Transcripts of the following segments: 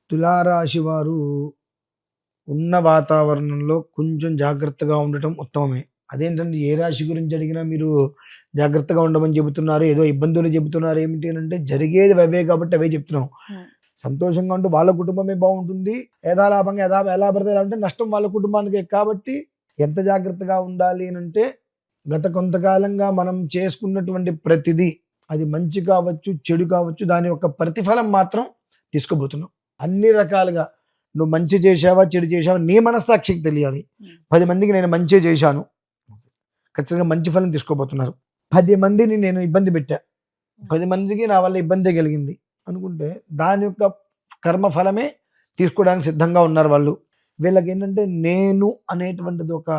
తులారాశి వారు ఉన్న వాతావరణంలో కొంచెం జాగ్రత్తగా ఉండటం ఉత్తమమే. అదేంటంటే ఏ రాశి గురించి అడిగినా మీరు జాగ్రత్తగా ఉండమని చెబుతున్నారు. ఏదో ఇబ్బందులు చెబుతున్నారు ఏమిటి అనంటే జరిగేది అవే కాబట్టి అవే చెప్తున్నాం. హ్మ్. సంతోషంగా ఉంటే వాళ్ళ కుటుంబమే బావుంటుంది. యథాలాభంగా ఎలా పడితే ఎలా ఉంటే నష్టం వాళ్ళ కుటుంబానికే. కాబట్టి ఎంత జాగ్రత్తగా ఉండాలి అనంటే గత కొంతకాలంగా మనం చేసుకున్నటువంటి ప్రతిదీ అది మంచి కావచ్చు, చెడు కావచ్చు దాని యొక్క ప్రతిఫలం మాత్రం తీసుకోబోతున్నాం. అన్ని రకాలుగా నువ్వు మంచి చేశావా, చెడు చేశావా నీ మనస్సాక్షికి తెలియాలి. 10 మందికి నేను మంచే చేశాను. ఖచ్చితంగా మంచి ఫలం తీసుకోబోతున్నారు. 10 మందిని నేను ఇబ్బంది పెట్టా. 10 మందికి నా వల్ల ఇబ్బందే కలిగింది అనుకుంటే దాని యొక్క కర్మ ఫలమే తీసుకోవడానికి సిద్ధంగా ఉన్నారు వాళ్ళు. వీళ్ళకేంటంటే నేను అనేటువంటిది ఒక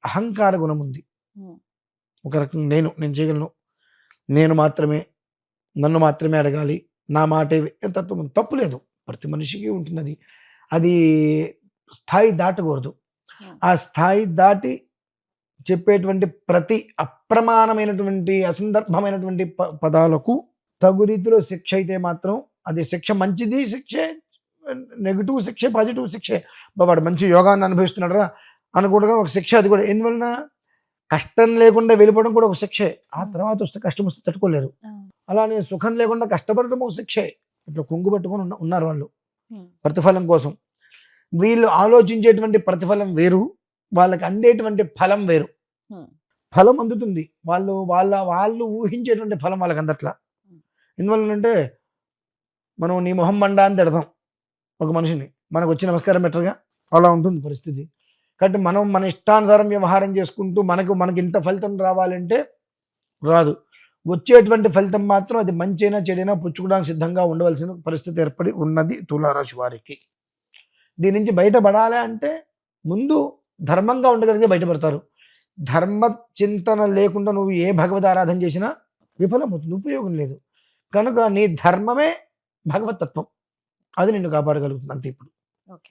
అహంకార గుణం ఉంది. హ్మ్. ఒక రకంగా నేను చేయగలను. నేను మాత్రమే, నన్ను మాత్రమే అడగాలి. నా మాటే తత్వం ఉంది. తప్పు లేదు. ప్రతి మనిషికి ఉంటుందది. అది స్థాయి దాటకూడదు. హ్మ్. ఆ స్థాయి దాటి చెప్పేటువంటి ప్రతి అప్రమాణమైనటువంటి, అసందర్భమైనటువంటి పదాలకు తగు రీతిలో శిక్ష అయితే మాత్రం అది శిక్ష మంచిది శిక్షే, నెగెటివ్ శిక్షే, పాజిటివ్ శిక్షే. వాడు మంచి యోగాన్ని అనుభవిస్తున్నాడురా అనకూడగా ఒక శిక్ష అది కూడా. ఎందువలన కష్టం లేకుండా వెళ్ళిపోవడం కూడా ఒక శిక్షే. ఆ తర్వాత వస్తే కష్టం వస్తే తట్టుకోలేరు. అలానే సుఖం లేకుండా కష్టపడడం ఒక శిక్షే. ఇట్లా కొంగు పట్టుకొని ఉన్నారు వాళ్ళు ప్రతిఫలం కోసం. వీళ్ళు ఆలోచించేటువంటి ప్రతిఫలం వేరు, వాళ్ళకి అందేటువంటి ఫలం వేరు. ఫలం అందుతుంది, వాళ్ళు ఊహించేటువంటి ఫలం వాళ్ళకి అందట్లా. ఎందువల్లనంటే మనం నీ మొహం మండా అని తిడతాం ఒక మనిషిని, మనకు వచ్చి నమస్కారం పెట్టరుగా. అలా ఉంటుంది పరిస్థితి. కాబట్టి మనం మన ఇష్టానుసారం వ్యవహారం చేసుకుంటూ మనకి ఇంత ఫలితం రావాలంటే రాదు. వచ్చేటువంటి ఫలితం మాత్రం అది మంచైనా చెడైనా పుచ్చుకోవడానికి సిద్ధంగా ఉండవలసిన పరిస్థితి ఏర్పడి ఉన్నది తులారాశి వారికి. దీని నుంచి బయటపడాలి అంటే ముందు ధర్మంగా ఉండగలిగితే బయటపడతారు. ధర్మ చింతన లేకుండా నువ్వు ఏ భగవద్ ఆరాధన చేసినా విఫలమవుతుంది, ఉపయోగం లేదు. కనుక నీ ధర్మమే భగవతత్వం, అది నిన్ను కాపాడగలుగుతుంది అంతే. ఇప్పుడు ఓకే.